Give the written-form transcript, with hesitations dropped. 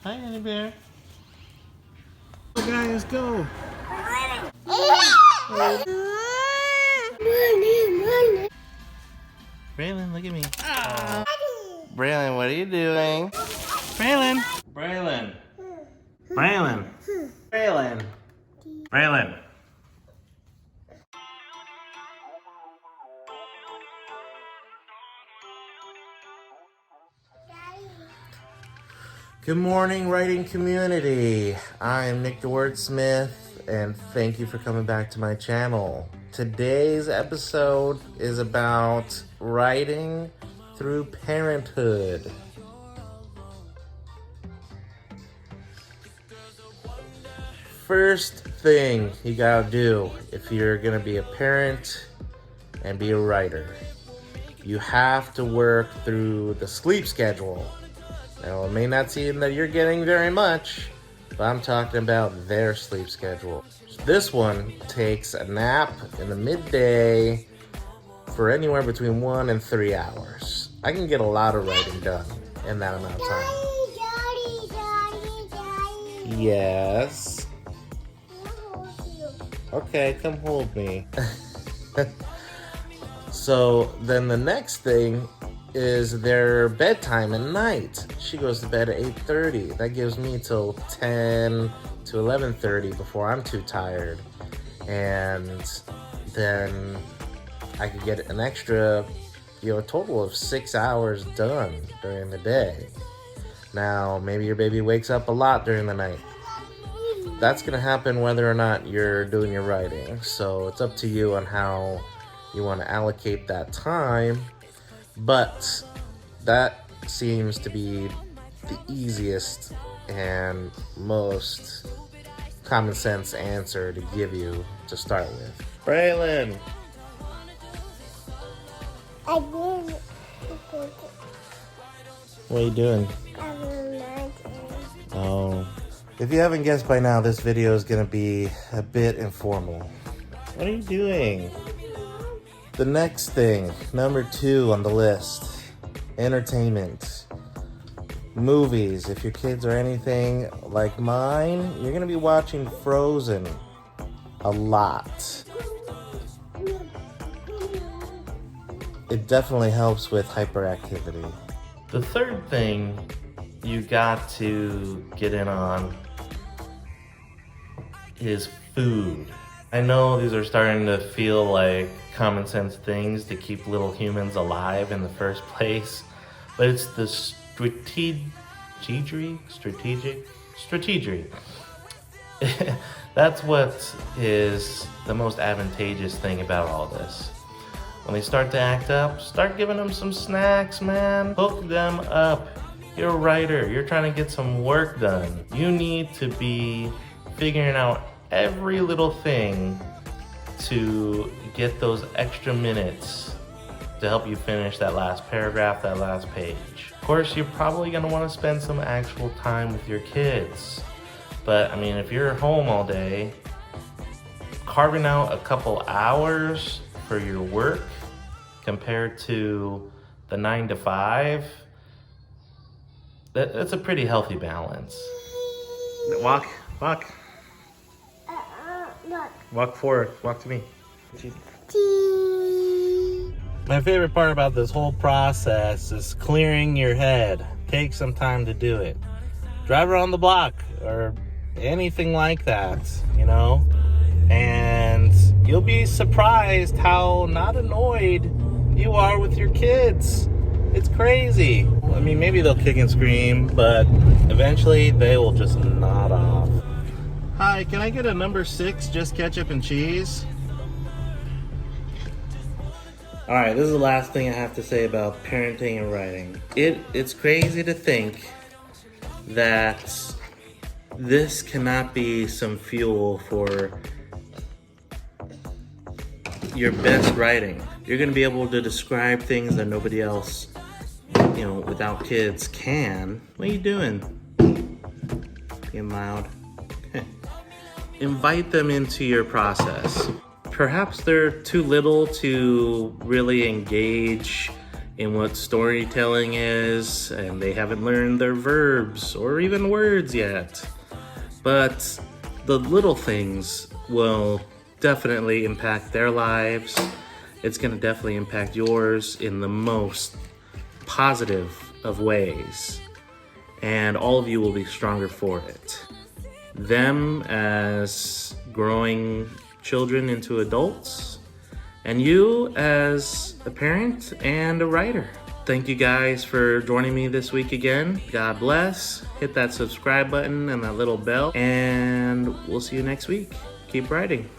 Hi, Annie Bear. Guys, go. Braylon, look at me. Oh. Braylon, what are you doing? Braylon. Braylon. Braylon. Braylon. Braylon. Good morning, writing community. I am Nick the Wordsmith, and thank you for coming back to my channel. Today's episode is about writing through parenthood. First thing you gotta do if you're gonna be a parent and be a writer, you have to work through the sleep schedule. Now, it may not seem that you're getting very much, but I'm talking about their sleep schedule. This one takes a nap in the midday for anywhere between 1 and 3 hours. I can get a lot of writing done in that amount of time. Daddy. Yes. Okay, come hold me. So then the next thing is their bedtime at night. She goes to bed at 8:30. That gives me till 10 to 11:30 before I'm too tired. And then I could get an extra, a total of 6 hours done during the day. Now, maybe your baby wakes up a lot during the night. That's gonna happen whether or not you're doing your writing. So it's up to you on how you want to allocate that time. But that seems to be the easiest and most common sense answer to give you to start with. Braylon! What are you doing? Oh. If you haven't guessed by now, this video is going to be a bit informal. What are you doing? The next thing, number 2 on the list, entertainment. Movies. If your kids are anything like mine, you're going to be watching Frozen a lot. It definitely helps with hyperactivity. The third thing you got to get in on is food. I know these are starting to feel like common sense things to keep little humans alive in the first place, but it's the strategy. That's what is the most advantageous thing about all this. When they start to act up, start giving them some snacks, man. Hook them up. You're a writer, you're trying to get some work done. You need to be figuring out every little thing to get those extra minutes to help you finish that last paragraph, that last page. Of course, you're probably gonna wanna spend some actual time with your kids. But I mean, if you're home all day, carving out a couple hours for your work compared to the 9 to 5, that's a pretty healthy balance. Walk. Walk forward, walk to me. My favorite part about this whole process is clearing your head. Take some time to do it. Drive around the block or anything like that, and you'll be surprised how not annoyed you are with your kids. It's crazy. I mean, maybe they'll kick and scream, but eventually they will just nod off. Hi, can I get a number 6, just ketchup and cheese? Alright, this is the last thing I have to say about parenting and writing. It's crazy to think that this cannot be some fuel for your best writing. You're going to be able to describe things that nobody else, without kids can. What are you doing? Being loud. Invite them into your process. Perhaps they're too little to really engage in what storytelling is, and they haven't learned their verbs or even words yet. But the little things will definitely impact their lives. It's going to definitely impact yours in the most positive of ways. And all of you will be stronger for it. Them as growing children into adults, and you as a parent and a writer. Thank you guys for joining me this week again. God bless. Hit that subscribe button and that little bell, and we'll see you next week. Keep writing.